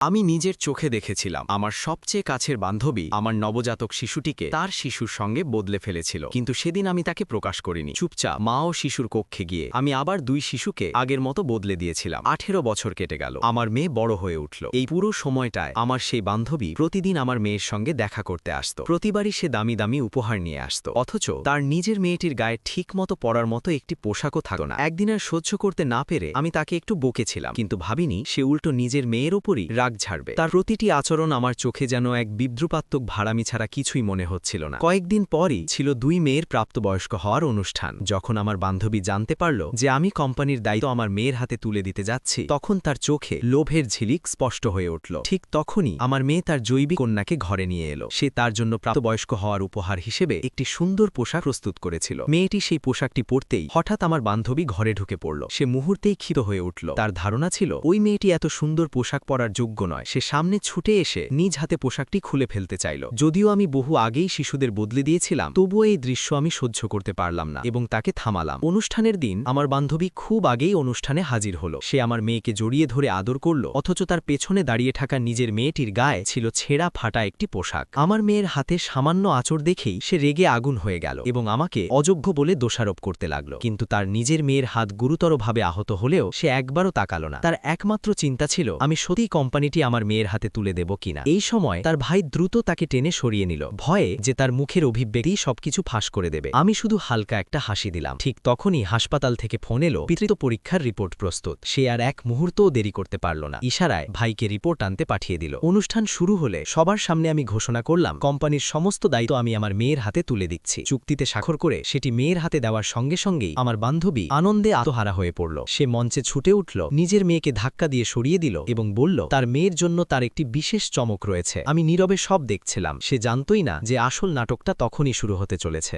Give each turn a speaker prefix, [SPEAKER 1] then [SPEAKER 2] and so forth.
[SPEAKER 1] আমি নিজের চোখে দেখেছিলাম আমার সবচেয়ে কাছের বান্ধবী আমার নবজাতক শিশুটিকে তার শিশুর সঙ্গে বদলে ফেলেছিল, কিন্তু সেদিন আমি তাকে প্রকাশ করিনি। চুপচাপ মা ও শিশুর কক্ষে গিয়ে আমি আবার দুই শিশুকে আগের মতো বদলে দিয়েছিলাম। 18 বছর কেটে গেল, আমার মেয়ে বড় হয়ে উঠল। এই পুরো সময়টায় আমার সেই বান্ধবী প্রতিদিন আমার মেয়ের সঙ্গে দেখা করতে আসত। প্রতিবারই সে দামি দামি উপহার নিয়ে আসত, অথচ তার নিজের মেয়েটির গায়ে ঠিকমতো পরার মতো একটি পোশাকও থাকত না। একদিন আর সহ্য করতে না পেরে আমি তাকে একটু বকেছিলাম, কিন্তু ভাবিনি সে উল্টো নিজের মেয়ের ওপরই রাগ ঝাড়বে। তার প্রতিটি আচরণ আমার চোখে যেন এক বিদ্রুপাত্মক ভাড়ামি ছাড়া কিছুই মনে হচ্ছিল না। কয়েকদিন পরই ছিল দুই মেয়ের প্রাপ্তবয়স্ক হওয়ার অনুষ্ঠান। যখন আমার বান্ধবী জানতে পারল যে আমি কোম্পানির দায়িত্ব আমার মেয়ের হাতে তুলে দিতে যাচ্ছি, তখন তার চোখে লোভের ঝিলিক স্পষ্ট হয়ে উঠল। ঠিক তখনই আমার মেয়ে তার জৈবিক কন্যাকে ঘরে নিয়ে এলো। সে তার জন্য প্রাপ্তবয়স্ক হওয়ার উপহার হিসেবে একটি সুন্দর পোশাক প্রস্তুত করেছিল। মেয়েটি সেই পোশাকটি পরতেই হঠাৎ আমার বান্ধবী ঘরে ঢুকে পড়ল। সে মুহূর্তেই ক্ষিপ্ত হয়ে উঠল। তার ধারণা ছিল ওই মেয়েটি এত সুন্দর পোশাক পরার যোগ্য নয়। সে সামনে ছুটে এসে নিজ হাতে পোশাকটি খুলে ফেলতে চাইল। যদিও আমি বহু আগেই শিশুদের বদলে দিয়েছিলাম, তবুও এই দৃশ্য আমি সহ্য করতে পারলাম না এবং তাকে থামালাম। অনুষ্ঠানের দিন আমার বান্ধবী খুব আগেই অনুষ্ঠানে হাজির হলো। সে আমার মেয়েকে জড়িয়ে ধরে আদর করল, অথচ তার পেছনে দাঁড়িয়ে থাকা নিজের মেয়েটির গায়ে ছিল ছেঁড়া ফাটা একটি পোশাক। আমার মেয়ের হাতে সামান্য আঁচড় দেখেই সে রেগে আগুন হয়ে গেল এবং আমাকে অযোগ্য বলে দোষারোপ করতে লাগল। কিন্তু তার নিজের মেয়ের হাত গুরুতরভাবে আহত হলেও সে একবারও তাকালো না। তার একমাত্র চিন্তা ছিল আমি সত্যি কোম্পানিটি আমার মেয়ের হাতে তুলে দেব কিনা। এই সময় তার ভাই দ্রুত তাকে টেনে সরিয়ে নিল, ভয়ে যে তার মুখের অভিব্যক্তি সবকিছু ফাঁস করে দেবে। আমি শুধু হালকা একটা হাসি দিলাম। ঠিক তখনই হাসপাতাল থেকে ফোন এলো, পিতৃত্ব পরীক্ষার রিপোর্ট প্রস্তুত। সে আর এক মুহূর্তও দেরি করতে পারল না। ইশারায় ভাইকে রিপোর্ট আনতে পাঠিয়ে দিল। অনুষ্ঠান শুরু হলে সবার সামনে আমি ঘোষণা করলাম কোম্পানির সমস্ত দায়িত্ব আমি আমার মেয়ের হাতে তুলে দিচ্ছি। চুক্তিতে স্বাক্ষর করে সেটি মেয়ের হাতে দেওয়ার সঙ্গে সঙ্গেই আমার বান্ধবী আনন্দে আত্মহারা হয়ে পড়ল। সে মঞ্চে ছুটে উঠল, নিজের মেয়েকে ধাক্কা দিয়ে সরিয়ে দিল এবং বলল তার মেয়ের জন্য তার একটি বিশেষ চমক রয়েছে। আমি নীরবে সব দেখছিলাম। সে জানতই না যে আসল নাটকটা তখনই শুরু হতে চলেছে।